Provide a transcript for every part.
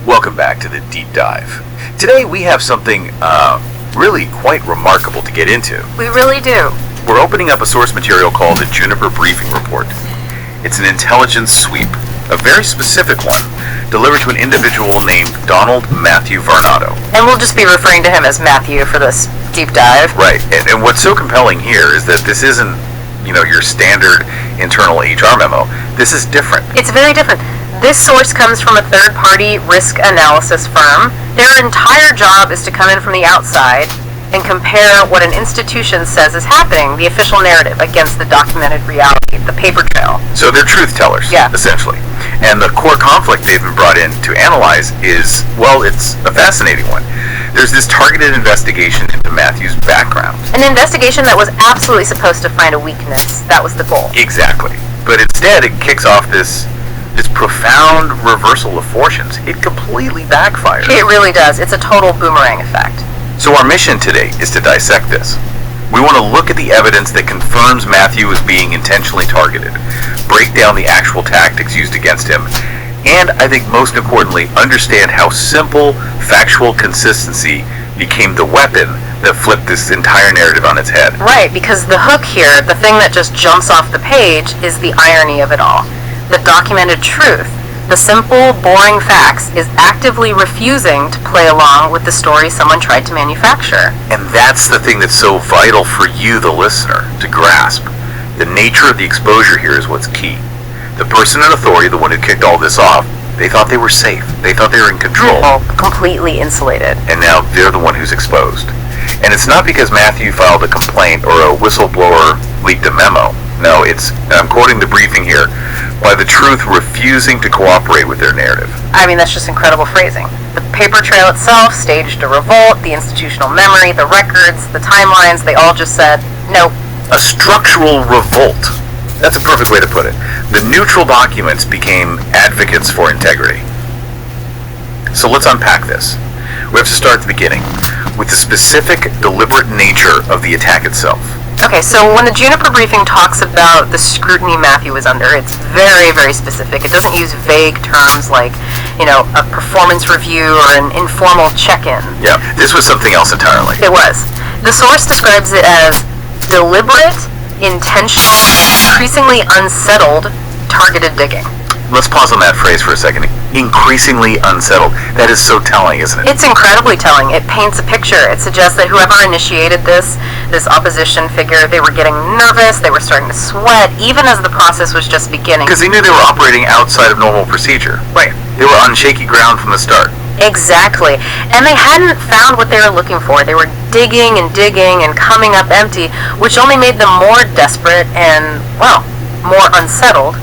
Welcome back to the Deep Dive. Today we have something really quite remarkable to get into. We really do. We're opening up a source material called the Juniper Briefing Report. It's an intelligence sweep, a very specific one, delivered to an individual named Donald Matthew Varnado. And we'll just be referring to him as Matthew for this deep dive. Right, and what's so compelling here is that this isn't, your standard internal HR memo. This is different. It's very different. This source comes from a third-party risk analysis firm. Their entire job is to come in from the outside and compare what an institution says is happening, the official narrative, against the documented reality, the paper trail. So they're truth tellers, essentially. And the core conflict they've been brought in to analyze is, it's a fascinating one. There's this targeted investigation into Matthew's background. An investigation that was absolutely supposed to find a weakness. That was the goal. Exactly. But instead, it kicks off this profound reversal of fortunes. It completely backfires. It really does. It's a total boomerang effect. So our mission today is to dissect this. We want to look at the evidence that confirms Matthew is being intentionally targeted, break down the actual tactics used against him, and I think most importantly, understand how simple factual consistency became the weapon that flipped this entire narrative on its head. Right, because the hook here, the thing that just jumps off the page, is the irony of it all. The documented truth, the simple, boring facts, is actively refusing to play along with the story someone tried to manufacture. And that's the thing that's so vital for you, the listener, to grasp. The nature of the exposure here is what's key. The person in authority, the one who kicked all this off, they thought they were safe. They thought they were in control. Completely insulated. And now they're the one who's exposed. And it's not because Matthew filed a complaint or a whistleblower leaked a memo. No, I'm quoting the briefing here, by the truth refusing to cooperate with their narrative. I mean, that's just incredible phrasing. The paper trail itself staged a revolt, the institutional memory, the records, the timelines, they all just said, nope. A structural revolt. That's a perfect way to put it. The neutral documents became advocates for integrity. So let's unpack this. We have to start at the beginning, with the specific, deliberate nature of the attack itself. Okay, so when the Juniper briefing talks about the scrutiny Matthew was under, it's very, very specific. It doesn't use vague terms like, a performance review or an informal check-in. Yeah, this was something else entirely. It was. The source describes it as deliberate, intentional, increasingly unsettled, targeted digging. Let's pause on that phrase for a second. Increasingly unsettled. That is so telling, isn't it? It's incredibly telling. It paints a picture. It suggests that whoever initiated this opposition figure, they were getting nervous, they were starting to sweat, even as the process was just beginning. Because they knew they were operating outside of normal procedure. Right. They were on shaky ground from the start. Exactly. And they hadn't found what they were looking for. They were digging and coming up empty, which only made them more desperate and, more unsettled.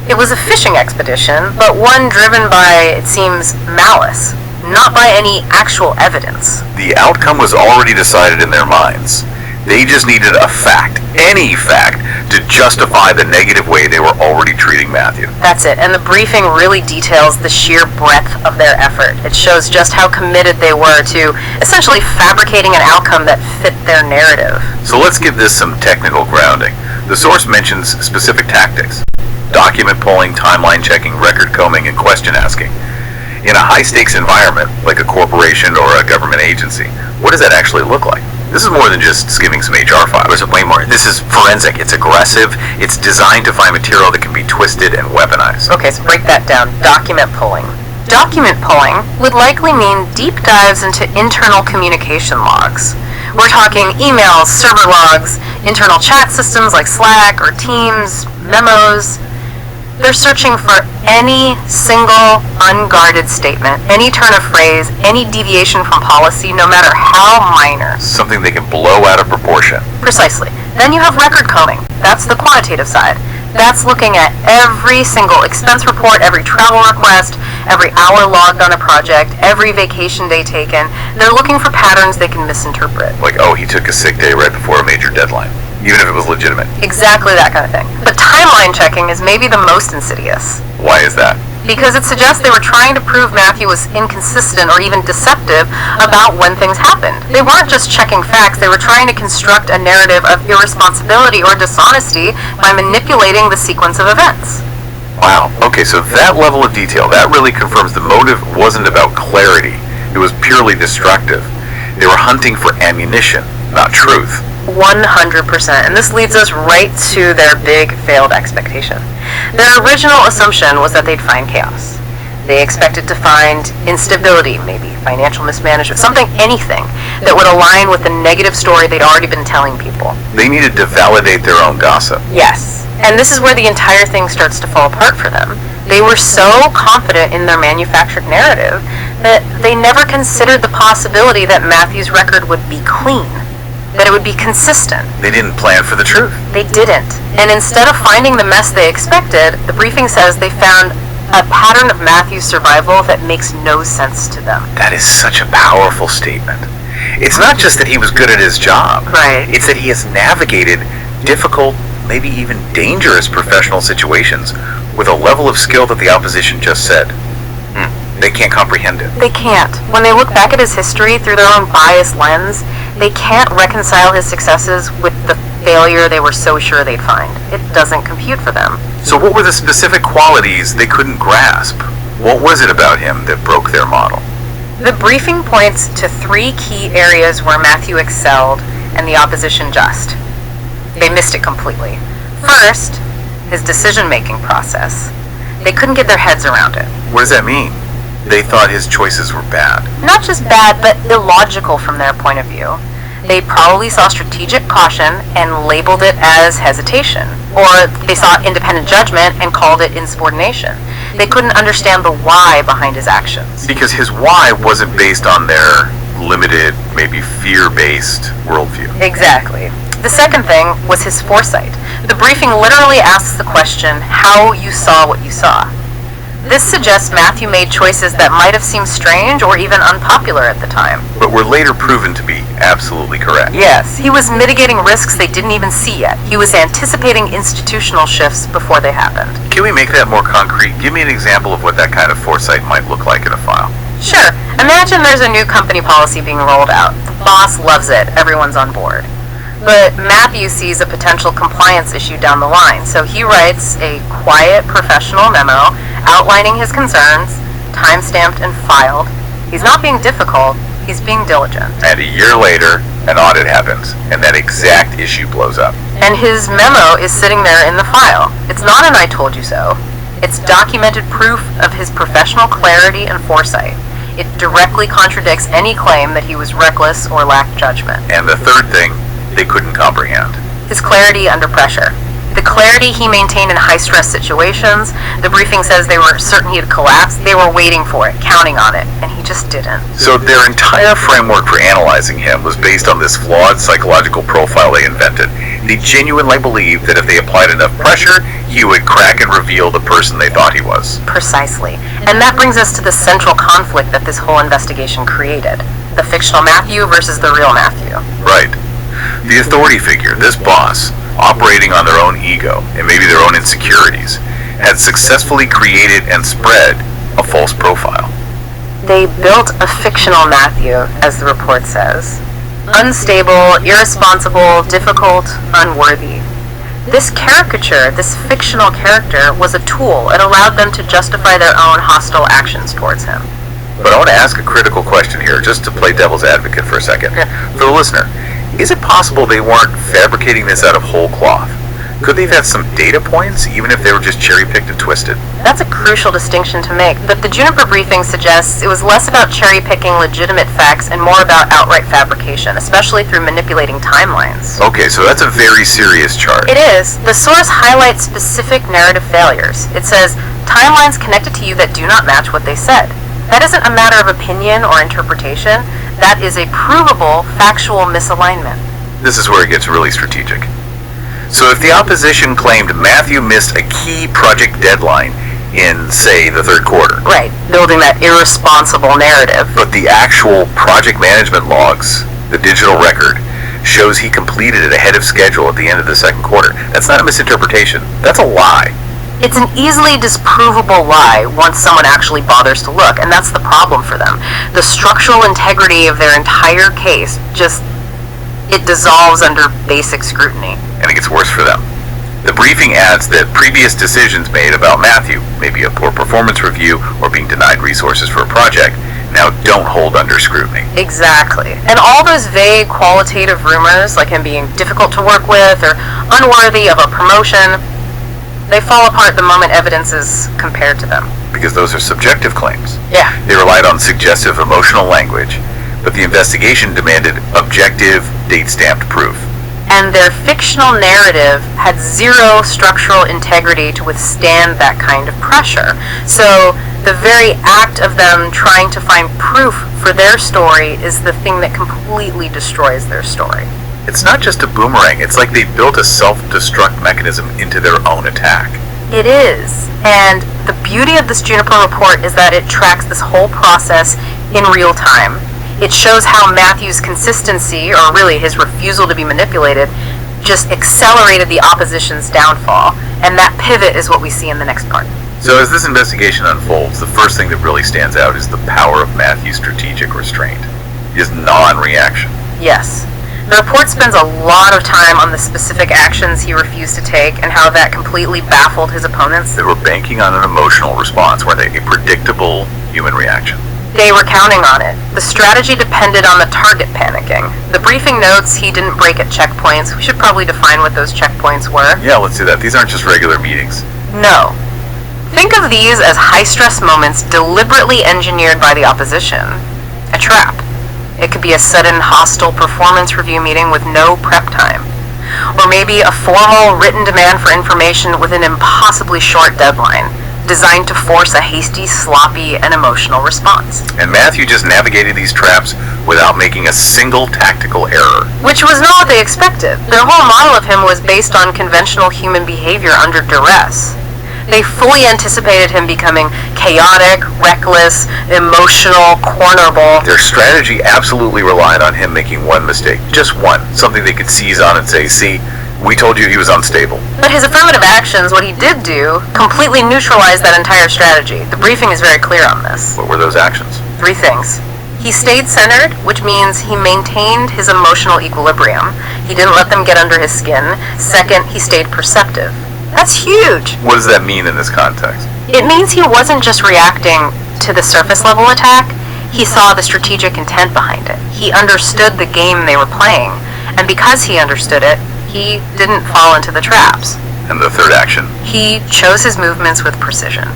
It was a fishing expedition, but one driven by, it seems, malice, not by any actual evidence. The outcome was already decided in their minds. They just needed a fact, any fact, to justify the negative way they were already treating Matthew. That's it, and the briefing really details the sheer breadth of their effort. It shows just how committed they were to essentially fabricating an outcome that fit their narrative. So let's give this some technical grounding. The source mentions specific tactics: document pulling, timeline checking, record combing, and question asking. In a high-stakes environment, like a corporation or a government agency, what does that actually look like? This is more than just skimming some HR files. There's way more. This is forensic. It's aggressive. It's designed to find material that can be twisted and weaponized. Okay, so break that down. Document pulling. Document pulling would likely mean deep dives into internal communication logs. We're talking emails, server logs, internal chat systems like Slack or Teams, memos. They're searching for any single unguarded statement, any turn of phrase, any deviation from policy, no matter how minor. Something they can blow out of proportion. Precisely. Then you have record combing. That's the quantitative side. That's looking at every single expense report, every travel request, every hour logged on a project, every vacation day taken. They're looking for patterns they can misinterpret. Like, he took a sick day right before a major deadline, even if it was legitimate. Exactly that kind of thing. But timeline checking is maybe the most insidious. Why is that? Because it suggests they were trying to prove Matthew was inconsistent or even deceptive about when things happened. They weren't just checking facts, they were trying to construct a narrative of irresponsibility or dishonesty by manipulating the sequence of events. Wow. Okay, so that level of detail, that really confirms the motive wasn't about clarity. It was purely destructive. They were hunting for ammunition, not truth. 100%. And this leads us right to their big failed expectation. Their original assumption was that they'd find chaos. They expected to find instability, maybe financial mismanagement, anything that would align with the negative story they'd already been telling people. They needed to validate their own gossip. Yes. And this is where the entire thing starts to fall apart for them. They were so confident in their manufactured narrative that they never considered the possibility that Matthew's record would be clean, that it would be consistent. They didn't plan for the truth. They didn't. And instead of finding the mess they expected, the briefing says they found a pattern of Matthew's survival that makes no sense to them. That is such a powerful statement. It's not just that he was good at his job. Right. It's that he has navigated difficult, maybe even dangerous professional situations with a level of skill that the opposition just said, they can't comprehend it. They can't. When they look back at his history through their own biased lens, they can't reconcile his successes with the failure they were so sure they'd find. It doesn't compute for them. So what were the specific qualities they couldn't grasp? What was it about him that broke their model? The briefing points to 3 key areas where Matthew excelled and the opposition just. They missed it completely. First, his decision-making process. They couldn't get their heads around it. What does that mean? They thought his choices were bad. Not just bad, but illogical from their point of view. They probably saw strategic caution and labeled it as hesitation. Or they saw independent judgment and called it insubordination. They couldn't understand the why behind his actions. Because his why wasn't based on their limited, maybe fear-based worldview. Exactly. The second thing was his foresight. The briefing literally asks the question, how you saw what you saw. This suggests Matthew made choices that might have seemed strange or even unpopular at the time. But were later proven to be absolutely correct. Yes, he was mitigating risks they didn't even see yet. He was anticipating institutional shifts before they happened. Can we make that more concrete? Give me an example of what that kind of foresight might look like in a file. Sure. Imagine there's a new company policy being rolled out. The boss loves it. Everyone's on board. But Matthew sees a potential compliance issue down the line, so he writes a quiet, professional memo outlining his concerns, time-stamped and filed. He's not being difficult, he's being diligent. And a year later, an audit happens, and that exact issue blows up. And his memo is sitting there in the file. It's not an I told you so. It's documented proof of his professional clarity and foresight. It directly contradicts any claim that he was reckless or lacked judgment. And the third thing, they couldn't comprehend. His clarity under pressure. The clarity he maintained in high-stress situations. The briefing says they were certain he'd collapse. They were waiting for it, counting on it, and he just didn't. So their entire framework for analyzing him was based on this flawed psychological profile they invented. They genuinely believed that if they applied enough pressure, he would crack and reveal the person they thought he was. Precisely. And that brings us to the central conflict that this whole investigation created. The fictional Matthew versus the real Matthew. Right. The authority figure, this boss, operating on their own ego and maybe their own insecurities, had successfully created and spread a false profile. They built a fictional Matthew, as the report says. Unstable, irresponsible, difficult, unworthy. This caricature, this fictional character, was a tool. It allowed them to justify their own hostile actions towards him. But I want to ask a critical question here, just to play devil's advocate for a second. For the listener, is it possible they weren't fabricating this out of whole cloth? Could they have had some data points, even if they were just cherry-picked and twisted? That's a crucial distinction to make, but the Juniper briefing suggests it was less about cherry-picking legitimate facts and more about outright fabrication, especially through manipulating timelines. Okay, so that's a very serious charge. It is. The source highlights specific narrative failures. It says, timelines connected to you that do not match what they said. That isn't a matter of opinion or interpretation. That is a provable, factual misalignment. This is where it gets really strategic. So if the opposition claimed Matthew missed a key project deadline in, say, the third quarter. Right, building that irresponsible narrative. But the actual project management logs, the digital record, shows he completed it ahead of schedule at the end of the second quarter. That's not a misinterpretation. That's a lie. It's an easily disprovable lie once someone actually bothers to look, and that's the problem for them. The structural integrity of their entire case it dissolves under basic scrutiny. And it gets worse for them. The briefing adds that previous decisions made about Matthew, maybe a poor performance review or being denied resources for a project, now don't hold under scrutiny. Exactly. And all those vague qualitative rumors, like him being difficult to work with or unworthy of a promotion, they fall apart the moment evidence is compared to them. Because those are subjective claims. Yeah. They relied on suggestive emotional language, but the investigation demanded objective, date-stamped proof. And their fictional narrative had zero structural integrity to withstand that kind of pressure. So the very act of them trying to find proof for their story is the thing that completely destroys their story. It's not just a boomerang, it's like they built a self-destruct mechanism into their own attack. It is. And the beauty of this Juniper report is that it tracks this whole process in real time. It shows how Matthew's consistency, or really his refusal to be manipulated, just accelerated the opposition's downfall. And that pivot is what we see in the next part. So as this investigation unfolds, the first thing that really stands out is the power of Matthew's strategic restraint, his non-reaction. Yes. The report spends a lot of time on the specific actions he refused to take and how that completely baffled his opponents. They were banking on an emotional response, weren't they? A predictable human reaction. They were counting on it. The strategy depended on the target panicking. The briefing notes he didn't break at checkpoints. We should probably define what those checkpoints were. Yeah, let's do that. These aren't just regular meetings. No. Think of these as high-stress moments deliberately engineered by the opposition. A trap. It could be a sudden hostile performance review meeting with no prep time. Or maybe a formal written demand for information with an impossibly short deadline, designed to force a hasty, sloppy, and emotional response. And Matthew just navigated these traps without making a single tactical error. Which was not what they expected. Their whole model of him was based on conventional human behavior under duress. They fully anticipated him becoming chaotic, reckless, emotional, cornerable. Their strategy absolutely relied on him making one mistake. Just one. Something they could seize on and say, see, we told you he was unstable. But his affirmative actions, what he did do, completely neutralized that entire strategy. The briefing is very clear on this. What were those actions? 3 things. He stayed centered, which means he maintained his emotional equilibrium. He didn't let them get under his skin. Second, he stayed perceptive. That's huge. What does that mean in this context? It means he wasn't just reacting to the surface level attack. He saw the strategic intent behind it. He understood the game they were playing. And because he understood it, he didn't fall into the traps. And the third action? He chose his movements with precision.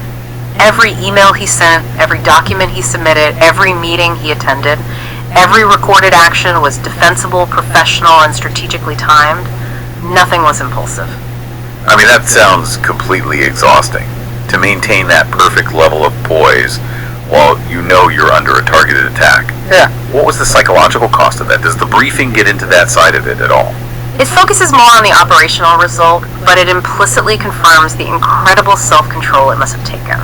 Every email he sent, every document he submitted, every meeting he attended, every recorded action was defensible, professional, and strategically timed. Nothing was impulsive. I mean, that sounds completely exhausting. To maintain that perfect level of poise while you know you're under a targeted attack. Yeah. What was the psychological cost of that? Does the briefing get into that side of it at all? It focuses more on the operational result, but it implicitly confirms the incredible self-control it must have taken.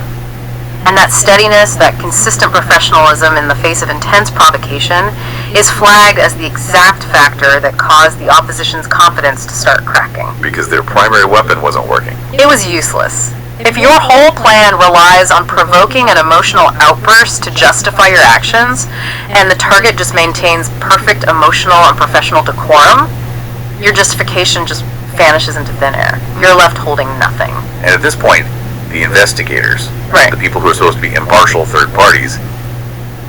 And that steadiness, that consistent professionalism in the face of intense provocation is flagged as the exact factor that caused the opposition's confidence to start cracking. Because their primary weapon wasn't working. It was useless. If your whole plan relies on provoking an emotional outburst to justify your actions, and the target just maintains perfect emotional and professional decorum, your justification just vanishes into thin air. You're left holding nothing. And at this point, the investigators, Right. the people who are supposed to be impartial third parties,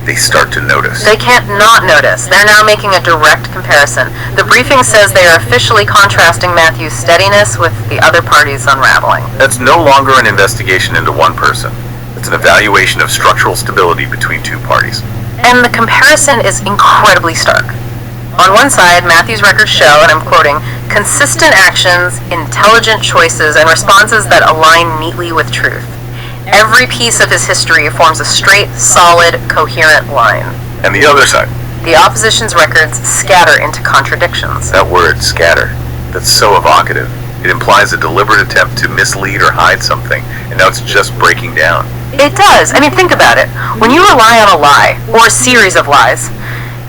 they start to notice. They can't not notice. They're now making a direct comparison. The briefing says they are officially contrasting Matthew's steadiness with the other party's unraveling. That's no longer an investigation into one person. It's an evaluation of structural stability between two parties. And the comparison is incredibly stark. On one side, Matthew's records show, and I'm quoting, consistent actions, intelligent choices, and responses that align neatly with truth. Every piece of his history forms a straight, solid, coherent line. And the other side, The opposition's records scatter into contradictions. that word, scatter, that's so evocative. It implies a deliberate attempt to mislead or hide something, and now it's just breaking down. It does. I mean, think about it. When you rely on a lie, or a series of lies,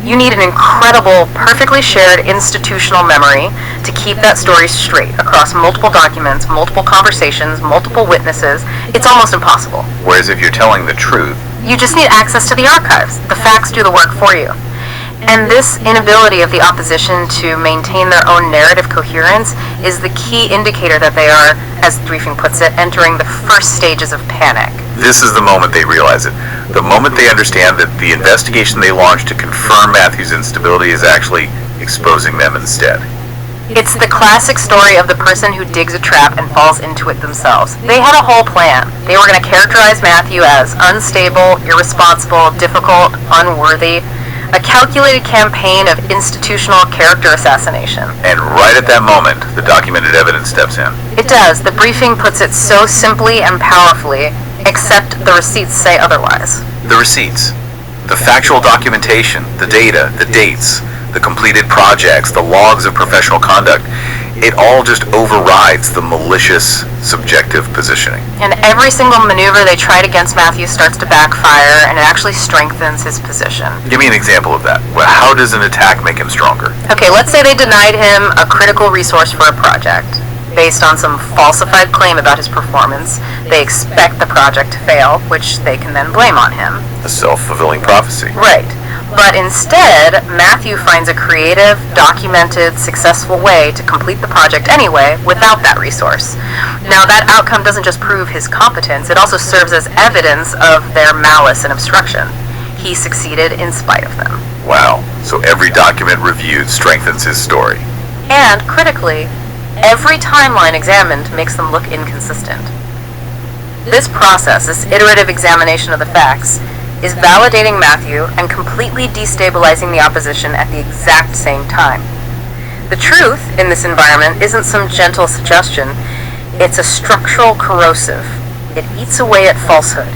you need an incredible, perfectly shared institutional memory to keep that story straight across multiple documents, multiple conversations, multiple witnesses. It's almost impossible. Whereas if you're telling the truth, You just need access to the archives. The facts do the work for you. And this inability of the opposition to maintain their own narrative coherence is the key indicator that they are, as the briefing puts it, entering the first stages of panic. This is the moment they realize it. The moment they understand that the investigation they launched to confirm Matthew's instability is actually exposing them instead. It's the classic story of the person who digs a trap and falls into it themselves. They had a whole plan. They were going to characterize Matthew as unstable, irresponsible, difficult, unworthy, a calculated campaign of institutional character assassination. And right at that moment, the documented evidence steps in. It does. The briefing puts it so simply and powerfully, except the receipts say otherwise. The receipts, the factual documentation, the data, the dates, the completed projects, the logs of professional conduct, it all just overrides the malicious, subjective positioning. And every single maneuver they tried against Matthew starts to backfire, and it actually strengthens his position. Give me an example of that. Well, how does an attack make him stronger? Okay, let's say they denied him a critical resource for a project based on some falsified claim about his performance. They expect the project to fail, which they can then blame on him. A self-fulfilling prophecy. Right. But instead, Matthew finds a creative, documented, successful way to complete the project anyway without that resource. Now, that outcome doesn't just prove his competence, it also serves as evidence of their malice and obstruction. He succeeded in spite of them. Wow. So every document reviewed strengthens his story. And, critically, every timeline examined makes them look inconsistent. This process, this iterative examination of the facts, is validating Matthew and completely destabilizing the opposition at the exact same time. The truth in this environment isn't some gentle suggestion, it's a structural corrosive. It eats away at falsehood.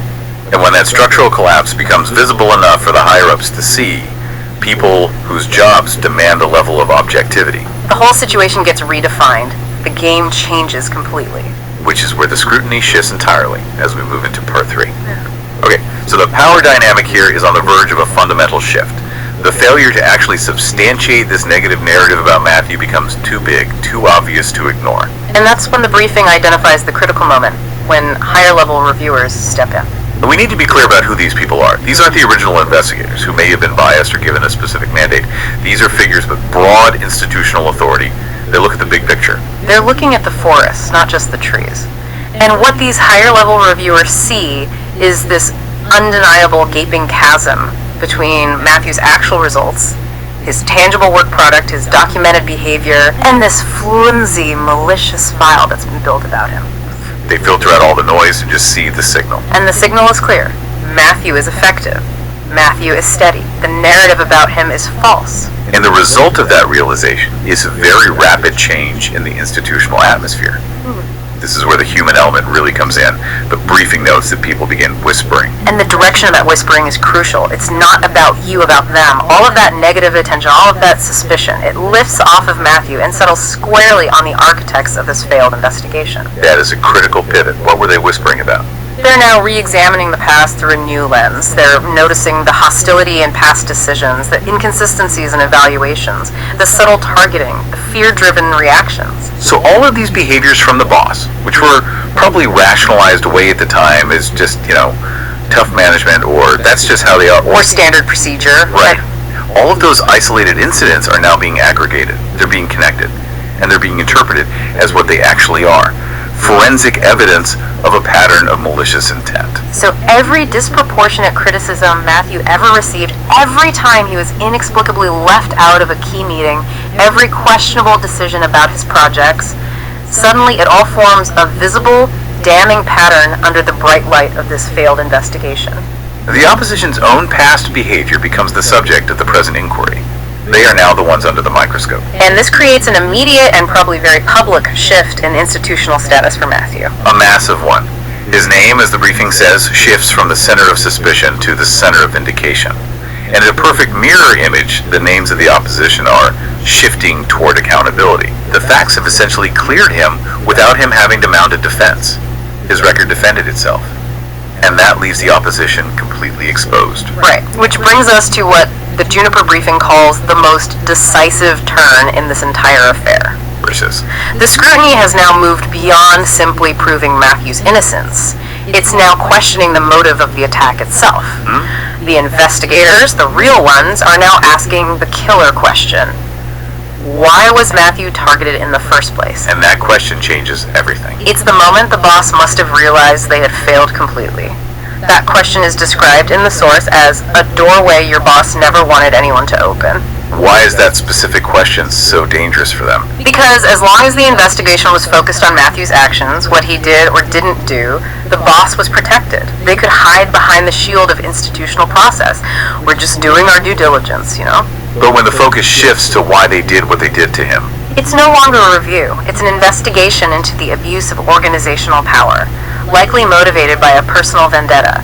And when that structural collapse becomes visible enough for the higher-ups to see, people whose jobs demand a level of objectivity, the whole situation gets redefined. The game changes completely. Which is where the scrutiny shifts entirely as we move into part 3. Okay, so the power dynamic here is on the verge of a fundamental shift. The failure to actually substantiate this negative narrative about Matthew becomes too big, too obvious to ignore. And that's when the briefing identifies the critical moment, when higher-level reviewers step in. We need to be clear about who these people are. These aren't the original investigators who may have been biased or given a specific mandate. These are figures with broad institutional authority. They look at the big picture. They're looking at the forest, not just the trees. And what these higher-level reviewers see is this undeniable gaping chasm between Matthew's actual results, his tangible work product, his documented behavior, and this flimsy, malicious file that's been built about him. They filter out all the noise and just see the signal. And the signal is clear. Matthew is effective. Matthew is steady. The narrative about him is false. And the result of that realization is a very rapid change in the institutional atmosphere. This is where the human element really comes in. The briefing notes that people begin whispering. And the direction of that whispering is crucial. It's not about you, about them. All of that negative attention, all of that suspicion, it lifts off of Matthew and settles squarely on the architects of this failed investigation. That is a critical pivot. What were they whispering about? They're now re-examining the past through a new lens. They're noticing the hostility in past decisions, the inconsistencies in evaluations, the subtle targeting, the fear-driven reactions. So all of these behaviors from the boss, which were probably rationalized away at the time as just, tough management, or that's just how they are. Or standard procedure. Right. All of those isolated incidents are now being aggregated. They're being connected. And they're being interpreted as what they actually are. Forensic evidence of a pattern of malicious intent. So every disproportionate criticism Matthew ever received, every time he was inexplicably left out of a key meeting, every questionable decision about his projects, suddenly it all forms a visible, damning pattern under the bright light of this failed investigation. The opposition's own past behavior becomes the subject of the present inquiry. They are now the ones under the microscope. And this creates an immediate and probably very public shift in institutional status for Matthew. A massive one. His name, as the briefing says, shifts from the center of suspicion to the center of vindication. And in a perfect mirror image, the names of the opposition are shifting toward accountability. The facts have essentially cleared him without him having to mount a defense. His record defended itself. And that leaves the opposition completely exposed. Right, which brings us to what the Juniper briefing calls the most decisive turn in this entire affair. Versus. The scrutiny has now moved beyond simply proving Matthew's innocence. It's now questioning the motive of the attack itself. The investigators, the real ones, are now asking the killer question. Why was Matthew targeted in the first place? And that question changes everything. It's the moment the boss must have realized they had failed completely. That question is described in the source as a doorway your boss never wanted anyone to open. Why is that specific question so dangerous for them? Because as long as the investigation was focused on Matthew's actions, what he did or didn't do, the boss was protected. They could hide behind the shield of institutional process. We're just doing our due diligence, you know? But when the focus shifts to why they did what they did to him, it's no longer a review. It's an investigation into the abuse of organizational power, likely motivated by a personal vendetta.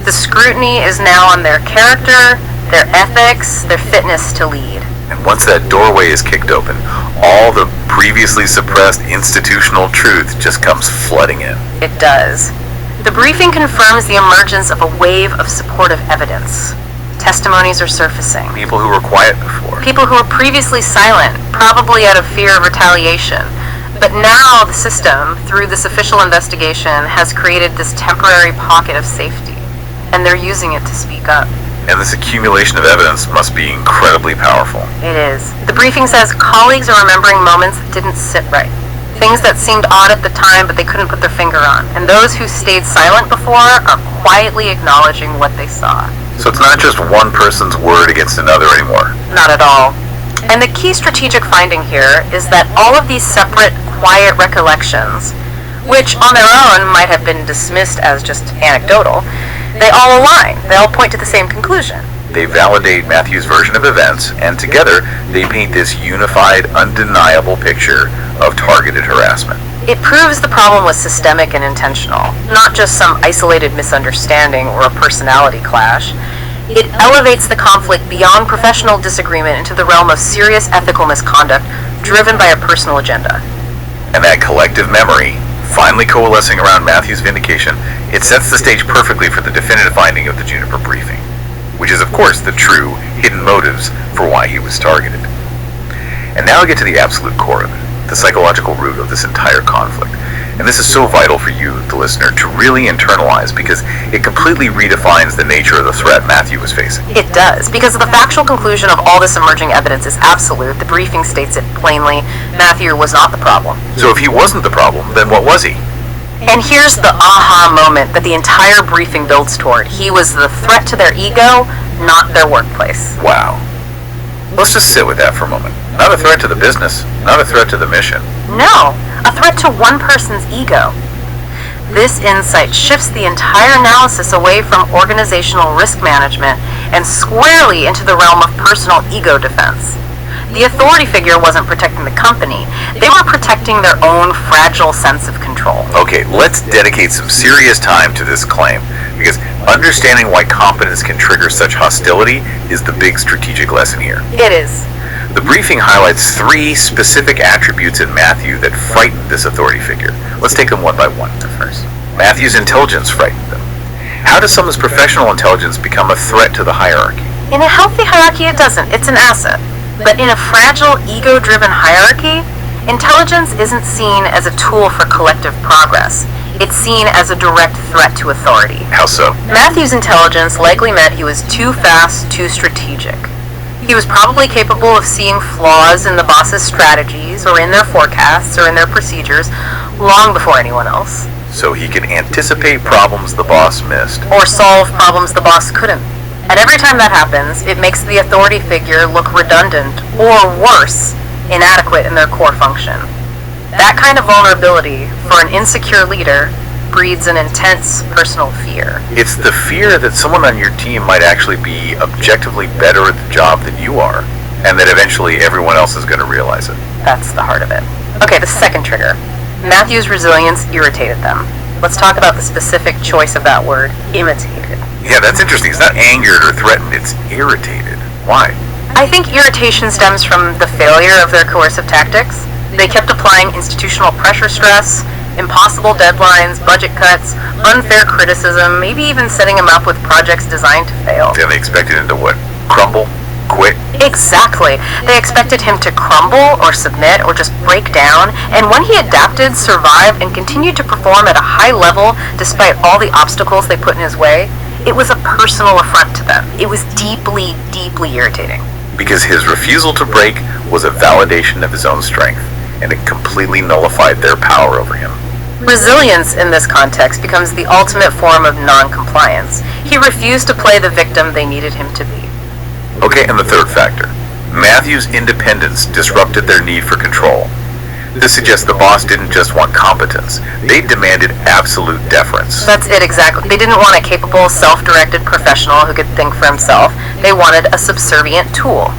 The scrutiny is now on their character, their ethics, their fitness to lead. and once that doorway is kicked open, all the previously suppressed institutional truth just comes flooding in. It does. The briefing confirms the emergence of a wave of supportive evidence. Testimonies are surfacing. People who were quiet before. People who were previously silent, probably out of fear of retaliation. But now the system, through this official investigation, has created this temporary pocket of safety. And they're using it to speak up. And this accumulation of evidence must be incredibly powerful. It is. The briefing says colleagues are remembering moments that didn't sit right. Things that seemed odd at the time, but they couldn't put their finger on. And those who stayed silent before are quietly acknowledging what they saw. So it's not just one person's word against another anymore. Not at all. And the key strategic finding here is that all of these separate, quiet recollections, which on their own might have been dismissed as just anecdotal, they all align. They all point to the same conclusion. They validate Matthew's version of events, and together they paint this unified, undeniable picture of targeted harassment. It proves the problem was systemic and intentional, not just some isolated misunderstanding or a personality clash. It elevates the conflict beyond professional disagreement into the realm of serious ethical misconduct driven by a personal agenda. And that collective memory, finally coalescing around Matthew's vindication, it sets the stage perfectly for the definitive finding of the Juniper briefing, which is of course the true, hidden motives for why he was targeted. And now we get to the absolute core of it, the psychological root of this entire conflict. And this is so vital for you, the listener, to really internalize, because it completely redefines the nature of the threat Matthew was facing. It does, because the factual conclusion of all this emerging evidence is absolute. The briefing states it plainly. Matthew was not the problem. So if he wasn't the problem, then what was he? And here's the aha moment that the entire briefing builds toward. He was the threat to their ego, not their workplace. Wow. Let's just sit with that for a moment. Not a threat to the business, not a threat to the mission. No, a threat to one person's ego. This insight shifts the entire analysis away from organizational risk management and squarely into the realm of personal ego defense. The authority figure wasn't protecting the company. They were protecting their own fragile sense of control. Okay, let's dedicate some serious time to this claim, because understanding why competence can trigger such hostility is the big strategic lesson here. It is. The briefing highlights 3 specific attributes in Matthew that frightened this authority figure. Let's take them one by one. First, Matthew's intelligence frightened them. How does someone's professional intelligence become a threat to the hierarchy? In a healthy hierarchy, it doesn't. It's an asset. But in a fragile, ego-driven hierarchy, intelligence isn't seen as a tool for collective progress. It's seen as a direct threat to authority. How so? Matthew's intelligence likely meant he was too fast, too strategic. He was probably capable of seeing flaws in the boss's strategies, or in their forecasts, or in their procedures, long before anyone else. So he can anticipate problems the boss missed. Or solve problems the boss couldn't. And every time that happens, it makes the authority figure look redundant, or worse, inadequate in their core function. That kind of vulnerability for an insecure leader breeds an intense personal fear. It's the fear that someone on your team might actually be objectively better at the job than you are, and that eventually everyone else is going to realize it. That's the heart of it. Okay, the second trigger. Matthew's resilience irritated them. Let's talk about the specific choice of that word, imitated. Yeah, that's interesting. It's not angered or threatened, it's irritated. Why? I think irritation stems from the failure of their coercive tactics. They kept applying institutional pressure stress, impossible deadlines, budget cuts, unfair criticism, maybe even setting him up with projects designed to fail. And they expected him to what? Crumble? Quit? Exactly. They expected him to crumble or submit or just break down, and when he adapted, survived, and continued to perform at a high level despite all the obstacles they put in his way, It was a personal affront to them. It was deeply, deeply irritating. Because his refusal to break was a validation of his own strength, and it completely nullified their power over him. Resilience in this context becomes the ultimate form of non-compliance. He refused to play the victim they needed him to be. Okay, and the third factor. Matthew's independence disrupted their need for control. This suggests the boss didn't just want competence. They demanded absolute deference. That's it exactly. They didn't want a capable, self-directed professional who could think for himself. They wanted a subservient tool,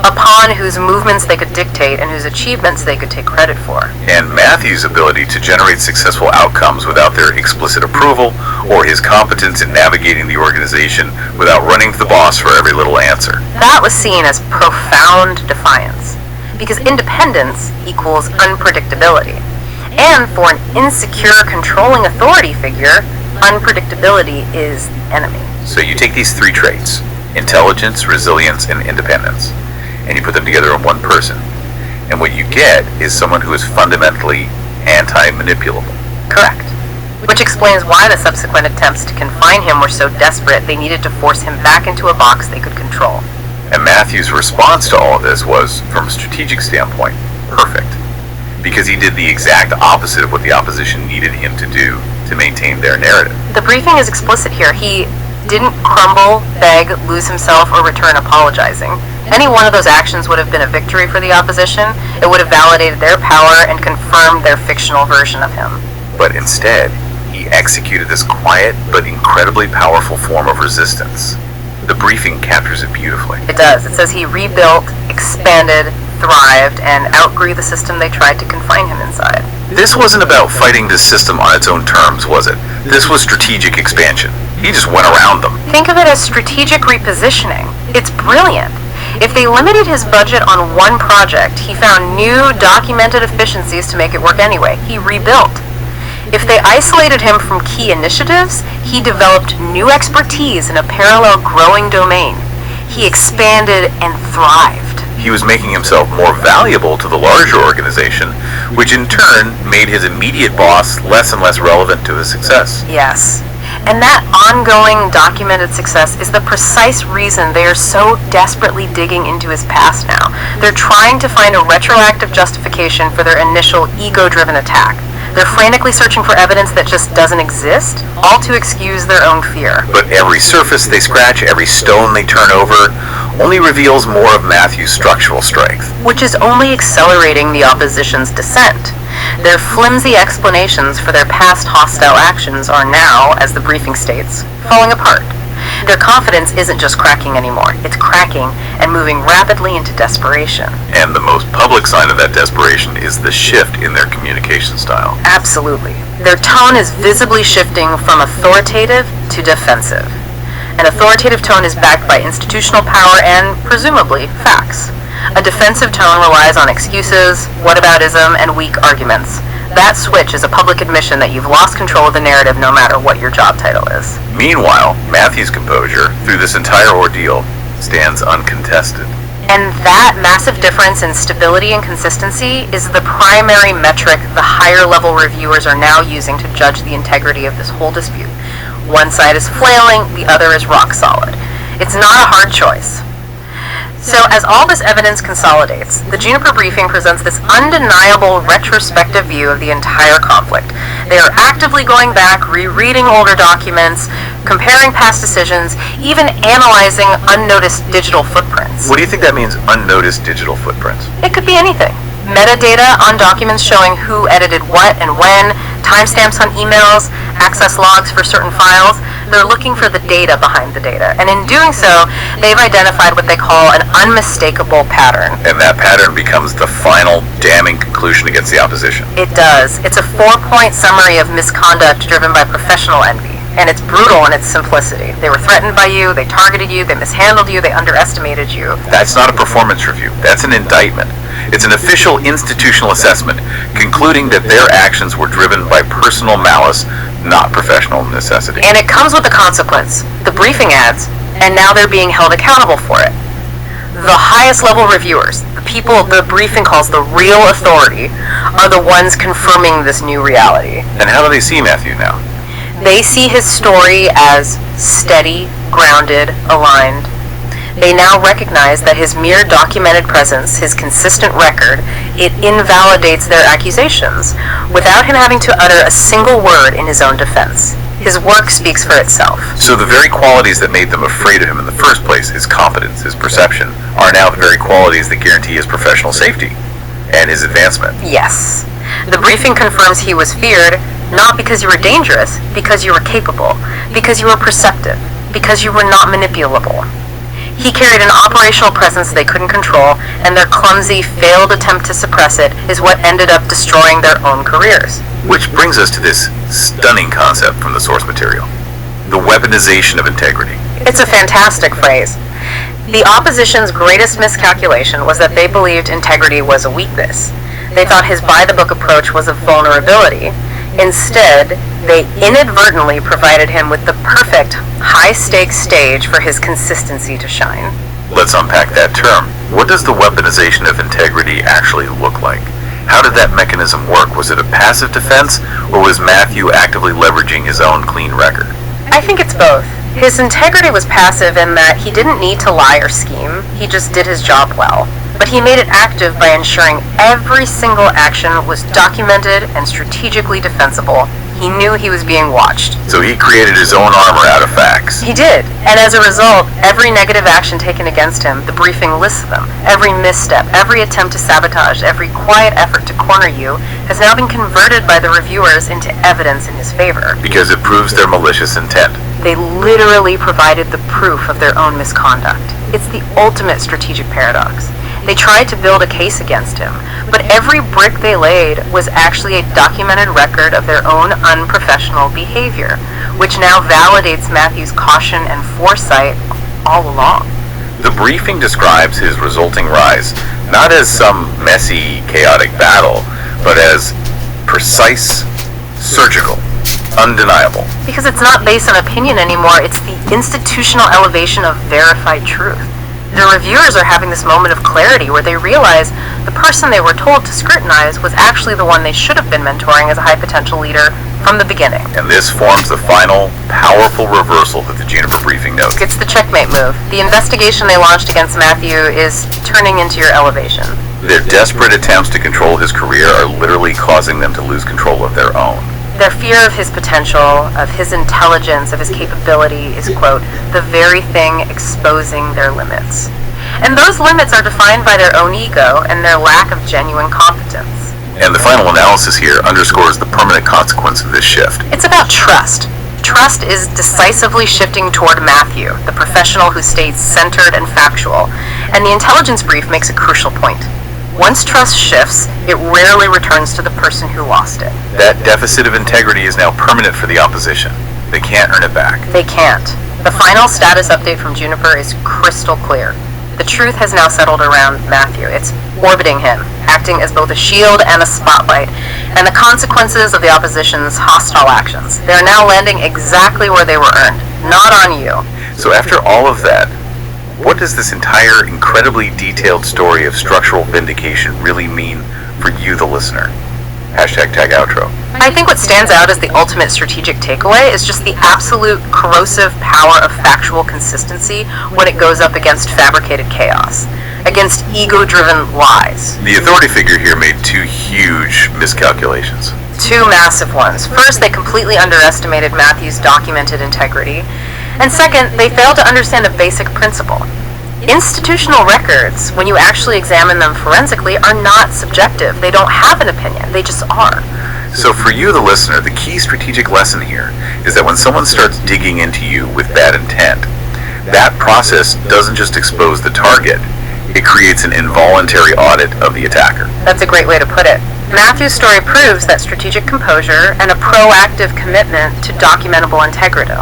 a pawn whose movements they could dictate and whose achievements they could take credit for. And Matthew's ability to generate successful outcomes without their explicit approval, or his competence in navigating the organization without running to the boss for every little answer. That was seen as profound defiance, because independence equals unpredictability. And for an insecure, controlling authority figure, unpredictability is the enemy. So you take these three traits, intelligence, resilience, and independence, and you put them together in one person. And what you get is someone who is fundamentally anti-manipulable. Correct. Which explains why the subsequent attempts to confine him were so desperate they needed to force him back into a box they could control. And Matthew's response to all of this was, from a strategic standpoint, perfect. Because he did the exact opposite of what the opposition needed him to do to maintain their narrative. The briefing is explicit here. He didn't crumble, beg, lose himself, or return apologizing. Any one of those actions would have been a victory for the opposition. It would have validated their power and confirmed their fictional version of him. But instead, he executed this quiet but incredibly powerful form of resistance. The briefing captures it beautifully. It does. It says he rebuilt, expanded, thrived, and outgrew the system they tried to confine him inside. This wasn't about fighting the system on its own terms, was it? This was strategic expansion. He just went around them. Think of it as strategic repositioning. It's brilliant. If they limited his budget on one project, he found new, documented efficiencies to make it work anyway. He rebuilt. If they isolated him from key initiatives, he developed new expertise in a parallel growing domain. He expanded and thrived. He was making himself more valuable to the larger organization, which in turn made his immediate boss less and less relevant to his success. Yes. And that ongoing documented success is the precise reason they are so desperately digging into his past now. They're trying to find a retroactive justification for their initial ego-driven attack. They're frantically searching for evidence that just doesn't exist, all to excuse their own fear. But every surface they scratch, every stone they turn over, only reveals more of Matthew's structural strength. Which is only accelerating the opposition's descent. Their flimsy explanations for their past hostile actions are now, as the briefing states, falling apart. Their confidence isn't just cracking anymore. It's cracking and moving rapidly into desperation. And the most public sign of that desperation is the shift in their communication style. Absolutely. Their tone is visibly shifting from authoritative to defensive. An authoritative tone is backed by institutional power and, presumably, facts. A defensive tone relies on excuses, whataboutism, and weak arguments. That switch is a public admission that you've lost control of the narrative no matter what your job title is. Meanwhile, Matthew's composure, through this entire ordeal, stands uncontested. And that massive difference in stability and consistency is the primary metric the higher-level reviewers are now using to judge the integrity of this whole dispute. One side is flailing, the other is rock solid. It's not a hard choice. So as all this evidence consolidates, the Juniper briefing presents this undeniable retrospective view of the entire conflict. They are actively going back, rereading older documents, comparing past decisions, even analyzing unnoticed digital footprints. What do you think that means, unnoticed digital footprints? It could be anything. Metadata on documents showing who edited what and when, timestamps on emails, access logs for certain files. They're looking for the data behind the data. And in doing so, they've identified what they call an unmistakable pattern. And that pattern becomes the final damning conclusion against the opposition. It does. It's a 4-point summary of misconduct driven by professional envy. And it's brutal in its simplicity. They were threatened by you, they targeted you, they mishandled you, they underestimated you. That's not a performance review. That's an indictment. It's an official institutional assessment, concluding that their actions were driven by personal malice, not professional necessity. And it comes with a consequence. The briefing adds, and now they're being held accountable for it. The highest level reviewers, the people the briefing calls the real authority, are the ones confirming this new reality. And how do they see Matthew now? They see his story as steady, grounded, aligned. They now recognize that his mere documented presence, his consistent record, it invalidates their accusations, without him having to utter a single word in his own defense. His work speaks for itself. So the very qualities that made them afraid of him in the first place, his competence, his perception, are now the very qualities that guarantee his professional safety and his advancement. Yes. The briefing confirms he was feared, not because you were dangerous, because you were capable, because you were perceptive, because you were not manipulable. He carried an operational presence they couldn't control, and their clumsy, failed attempt to suppress it is what ended up destroying their own careers. Which brings us to this stunning concept from the source material: the weaponization of integrity. It's a fantastic phrase. The opposition's greatest miscalculation was that they believed integrity was a weakness. They thought his by-the-book approach was a vulnerability. Instead, they inadvertently provided him with the perfect, high-stakes stage for his consistency to shine. Let's unpack that term. What does the weaponization of integrity actually look like? How did that mechanism work? Was it a passive defense, or was Matthew actively leveraging his own clean record? I think it's both. His integrity was passive in that he didn't need to lie or scheme, he just did his job well. But he made it active by ensuring every single action was documented and strategically defensible. He knew he was being watched. So he created his own armor out of facts. He did, and as a result, every negative action taken against him, the briefing lists them. Every misstep, every attempt to sabotage, every quiet effort to corner you has now been converted by the reviewers into evidence in his favor. Because it proves their malicious intent. They literally provided the proof of their own misconduct. It's the ultimate strategic paradox. They tried to build a case against him, but every brick they laid was actually a documented record of their own unprofessional behavior, which now validates Matthew's caution and foresight all along. The briefing describes his resulting rise not as some messy, chaotic battle, but as precise, surgical, undeniable. Because it's not based on opinion anymore, it's the institutional elevation of verified truth. The reviewers are having this moment of clarity where they realize the person they were told to scrutinize was actually the one they should have been mentoring as a high potential leader from the beginning. And this forms the final, powerful reversal that the Juniper briefing notes. It's the checkmate move. The investigation they launched against Matthew is turning into your elevation. Their desperate attempts to control his career are literally causing them to lose control of their own. Their fear of his potential, of his intelligence, of his capability is, quote, the very thing exposing their limits. And those limits are defined by their own ego and their lack of genuine competence. And the final analysis here underscores the permanent consequence of this shift. It's about trust. Trust is decisively shifting toward Matthew, the professional who stays centered and factual, and the intelligence brief makes a crucial point. Once trust shifts, it rarely returns to the person who lost it. That deficit of integrity is now permanent for the opposition. They can't earn it back. They can't. The final status update from Juniper is crystal clear. The truth has now settled around Matthew. It's orbiting him, acting as both a shield and a spotlight, and the consequences of the opposition's hostile actions. They are now landing exactly where they were earned, not on you. So after all of that, what does this entire incredibly detailed story of structural vindication really mean for you, the listener? #tagoutro. I think what stands out as the ultimate strategic takeaway is just the absolute corrosive power of factual consistency when it goes up against fabricated chaos, against ego-driven lies. The authority figure here made two huge miscalculations. Two massive ones. First, they completely underestimated Matthew's documented integrity, and second, they failed to understand a basic principle. Institutional records, when you actually examine them forensically, are not subjective. They don't have an opinion. They just are. So for you, the listener, the key strategic lesson here is that when someone starts digging into you with bad intent, that process doesn't just expose the target, it creates an involuntary audit of the attacker. That's a great way to put it. Matthew's story proves that strategic composure and a proactive commitment to documentable integrity.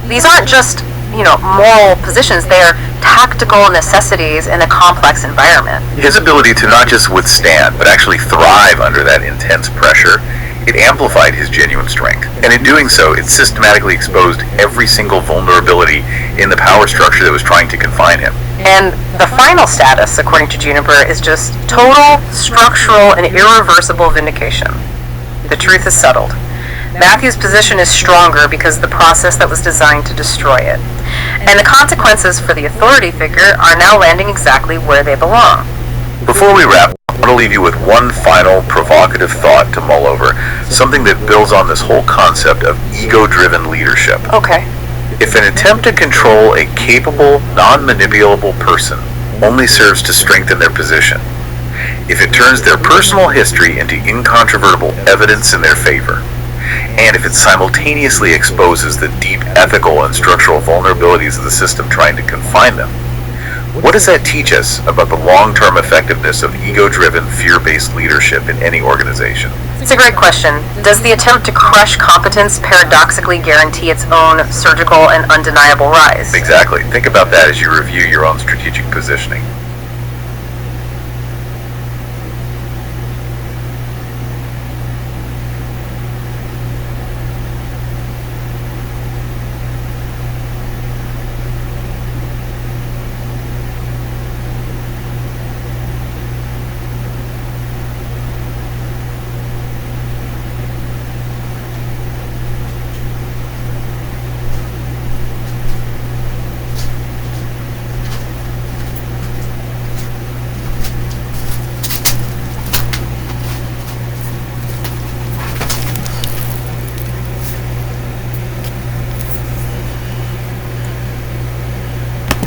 These aren't just, moral positions, they are tactical necessities in a complex environment. His ability to not just withstand, but actually thrive under that intense pressure, it amplified his genuine strength. And in doing so, it systematically exposed every single vulnerability in the power structure that was trying to confine him. And the final status, according to Juniper, is just total, structural, and irreversible vindication. The truth is settled. Matthew's position is stronger because of the process that was designed to destroy it. And the consequences for the authority figure are now landing exactly where they belong. Before we wrap, I want to leave you with one final provocative thought to mull over, something that builds on this whole concept of ego-driven leadership. Okay. If an attempt to control a capable, non-manipulable person only serves to strengthen their position, if it turns their personal history into incontrovertible evidence in their favor, and if it simultaneously exposes the deep ethical and structural vulnerabilities of the system trying to confine them, what does that teach us about the long-term effectiveness of ego-driven, fear-based leadership in any organization? It's a great question. Does the attempt to crush competence paradoxically guarantee its own surgical and undeniable rise? Exactly. Think about that as you review your own strategic positioning.